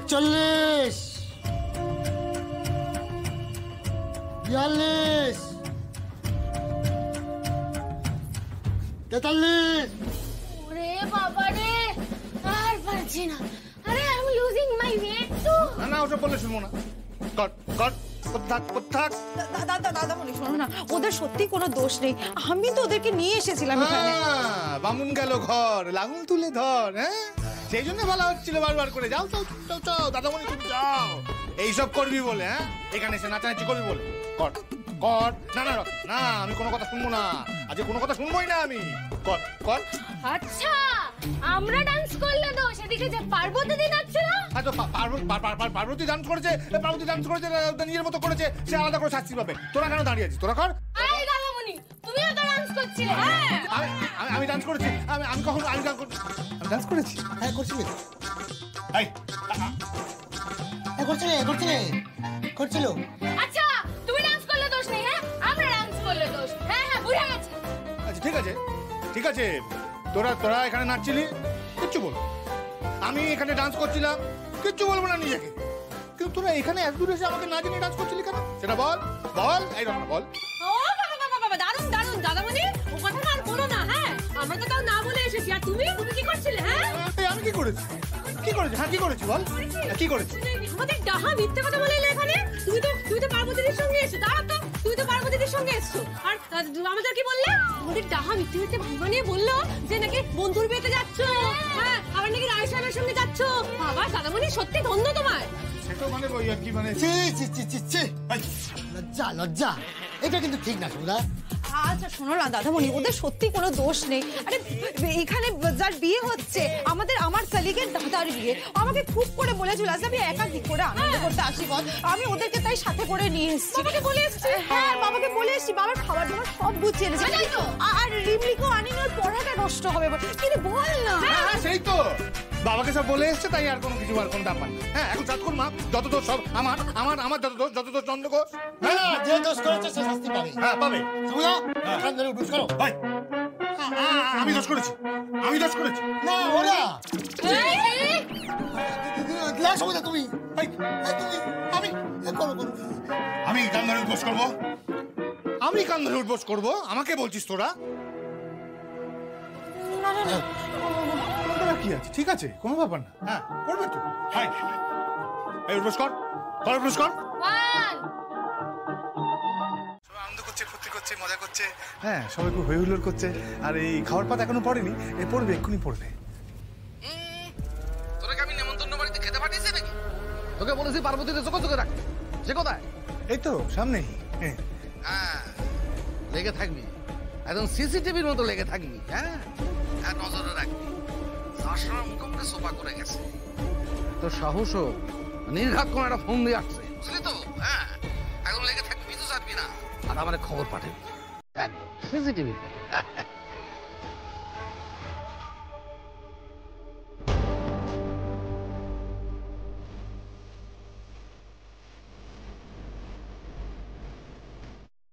41 42 43 ওরে বাবা রে আর পারছি না আরে I am losing my weight তো না না ওটা বললে শুনবো না কট কট থাক দাদামণি শোনো না ওদের সত্যি কোনো দোষ নেই আমি তো ওদেরকে নিয়ে এসেছিলাম এখানে বামুন গেল ঘর লাঙল তুলে ধর হ্যাঁ সেই জন্য বলা হচ্ছিল বারবার করে যাও যাও যাও যাও দাদামণি তুমি যাও এইসব করবি বলে হ্যাঁ এখানে এসে নাচানাচি করবি বলে কর কর না না না আমি কোনো কথা শুনবো না আজকে কোনো কথা শুনবোই না আমি কর কর আচ্ছা আমরা ডান্স করলে তো সেদিকে যে পার্বতী দিন আছে না আচ্ছা পার্বতী ডান্স করেছে নিজের মতো করেছে সে আলাদা করে শাস্তি পাবে তোরা কেন দাঁড়িয়ে আছিস তোরা কর এই দাদামণি তুমিও তো ডান্স করছিলে হ্যাঁ আমি ডান্স করেছি আমি কখন আমি ডান্স করেছি হ্যাঁ করছিলে এই করছিল আচ্ছা তুমি ডান্স করলে দোষ নেই হ্যাঁ আমরা ডান্স করলে দোষ হ্যাঁ হ্যাঁ বুঝে গেছি আচ্ছা ঠিক আছে তোরা এখানে নাচছিলি কিচ্ছু বল আমি এখানে ডান্স করছিলাম কিচ্ছু বলবো না নিজেকে কিন্তু তোরা এখানে এত দূরে এসে আমাকে না জেনে ডান্স করছিলি কেন সেটা বল এই রকম বল ও বাবা দারুণ দাদামণি ও কথা আর বলো না হ্যাঁ আমরা তো তাও না বলে এসেছি আর তুমি কি করছিলে হ্যাঁ আমি কি করেছি হ্যাঁ কি করেছি বল কি করেছি আমাদের ডাহা মিথ্যে কথা বলে এলে এখানে তুমি তো পার্বতীদের সঙ্গে এসো দাঁড়া তো তুমি তো পার্বতীদের সঙ্গে এসছো আর আমাদের কি বললে আমাদের ডাহা মিথ্যে ভাঙা নিয়ে বললো যে নাকি বন্ধুর বিয়েতে যাচ্ছ হ্যাঁ আবার নাকি রায় সাহেবের সঙ্গে যাচ্ছ বাবা দাদামণি সত্যি ধন্য তোমার সেটা মানে কি মানে লজ্জা এটা কিন্তু ঠিক না সুদা আচ্ছা শোনো না দাদামণি ওদের সত্যি কোনো দোষ নেই আরে এখানে যার বিয়ে হচ্ছে আমার কলিগের দাদার বিয়ে আমাকে খুব করে বলেছিল আজ আমি একাধিক করে আনন্দ করতে আসি বল আমি ওদেরকে তাই সাথে করে নিয়ে এসেছি বাবাকে বলে এসেছি বাবার খাবার দাবার সব গুছিয়ে এনেছি আর রিমলিকেও আনিনি ওর পড়াটা নষ্ট হবে কিন্তু বল না সেই তো বাবাকে সব বলে এসছে তাই আর কোনো কিছু আর কোনো ব্যাপার না হ্যাঁ এখন চাঁদ মা যত দোষ সব আমার যত দোষ চন্দ্র ঘোষ হ্যাঁ যে দোষ করেছে সে শাস্তি পাবে হ্যাঁ পাবে সুদা কান ধরে উঠুস করো ভাই আমি দোষ করেছি না ওরা লা সুদা তুমি আমি কান ধরে উঠবোস করবো আমাকে বলছিস তোরা কি আছে ঠিক আছে কোনো ব্যাপার না হ্যাঁ করবে তো উঠবোস কর আনন্দ করছে ফুর্তি করছে মজা করছে হ্যাঁ সবাই খুব হই হুল্লোড় করছে আর এই খাওয়ার পাত এখনো পড়েনি পড়বে এক্ষুনি পড়বে তোকে আমি নেমন্তন্ন বাড়িতে খেতে পাঠিয়েছি নাকি তোকে বলেছি পার্বতীতে চোখে রাখতে সে কোথায় এই তো সামনেই হ্যাঁ লেগে থাকবি একদম সিসিটিভির মতো লেগে থাকবি হ্যাঁ আর নজরে রাখবি আশ্রম মুখে সোফা করে গেছে তোর সাহসও নির্ঘাত কোন একটা ফোন দিয়ে আসছে বুঝলি তো হ্যাঁ একদম লেগে থাকবি কিছু চাপবি না আর আমার খবর পাঠাবি সিসিটিভি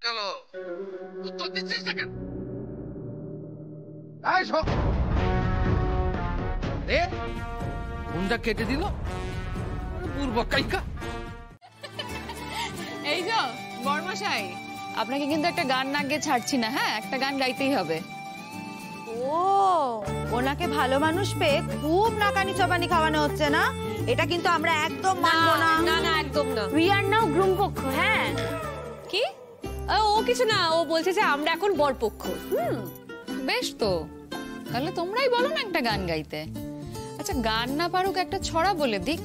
চলো উত্তর দিচ্ছিস না কেন ফোনটা কেটে দিল পূর্ব কাইকা এই যে বড়মশাই আপনাকে কিন্তু একটা গান না গেয়ে ছাড়ছি না হ্যাঁ একটা গান গাইতেই হবে ও ওনাকে ভালো মানুষ পেয়ে খুব নাকানি চবানি খাওয়ানো হচ্ছে না এটা কিন্তু আমরা একদম মানবো না না একদম না উই আর নাও গ্রুম পক্ষ হ্যাঁ কি ও কিছু না ও বলছে যে আমরা এখন বরপক্ষ বেশ তো তাহলে তোমরাই বলো না একটা গান গাইতে আচ্ছা গান না পারুক একটা ছড়া বলে দিক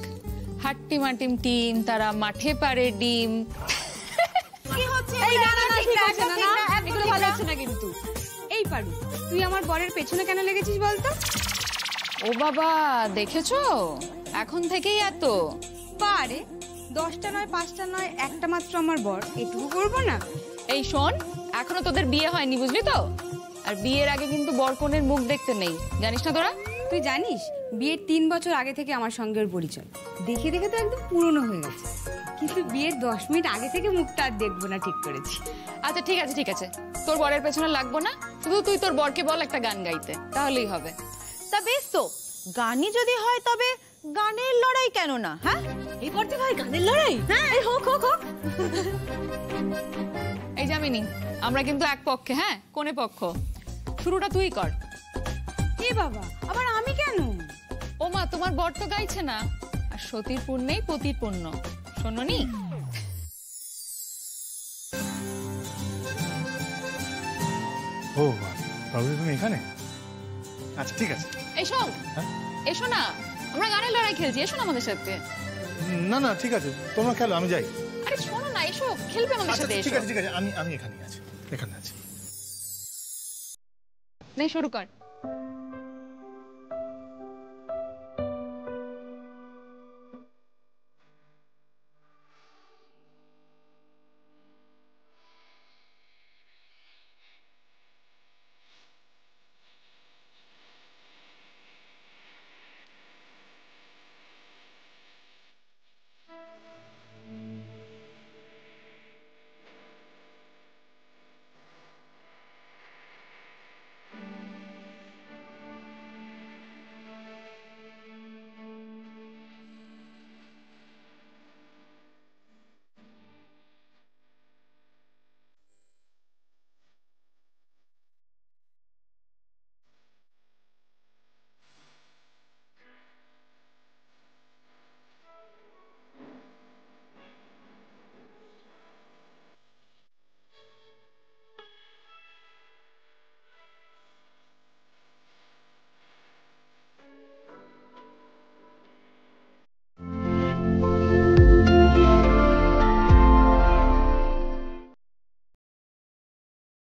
হাট্টি মাটিম টিম তারা মাঠে পারে ডিম কি হচ্ছে এই না ঠিক আছে না এগুলো ভালো হচ্ছে না কিন্তু এই পারু তুই আমার বরের পেছনে কেন লেগেছিস বলতো ও বাবা দেখেছো এখন থেকেই এত পারে 10টা নয় 5টা নয় একটা মাত্র আমার বর এটুকু করবো না এই শোন এখনো তোদের বিয়ে হয়নি বুঝলি তো আর বিয়ের আগে কিন্তু বরকনের মুখ দেখতে নেই জানিস না তোরা তুই জানিস বিয়ের 3 বছর আগে থেকে আমার সঙ্গে ওর পরিচয় দেখে দেখে তো একদম পুরনো হয়ে গেছে কিন্তু বিয়ের 10 মিনিট আগে থেকে মুখটা আর দেখবো না ঠিক করেছি আচ্ছা ঠিক আছে তোর বরের পেছনে লাগবো না শুধু তুই তোর বরকে বল একটা গান গাইতে তাহলেই হবে তা বেশ তো গানই যদি হয় তবে গানের লড়াই কেন না? হ্যাঁ, এই বর্দি ভাই গানের লড়াই? হ্যাঁ, হোক হোক হোক। এই যামিনী, আমরা কিন্তু এক পক্ষে, হ্যাঁ? কোনে পক্ষ? শুরুটা তুই কর। এ বাবা, আবার আমি কেন? ও মা, তোমার বর তো গাইছে না, আর সতীর পুণ্যেই পতির পুণ্য, শোনোনি? ও বাবু, তুমি এখানে? আচ্ছা ঠিক আছে। এসো, হ্যাঁ? এসো না, আমরা গানের লড়াই খেলছি, এসো না আমাদের সাথে। না না ঠিক আছে, তোমরা খেলো, আমি যাই। আরে শোনো না, এসো, খেলবে আমাদের আচ্ছা সাথে, ঠিক এসো। আছে ঠিক আছে, আমি এখানেই আছি, এখানে আছি। নেই, শুরু কর।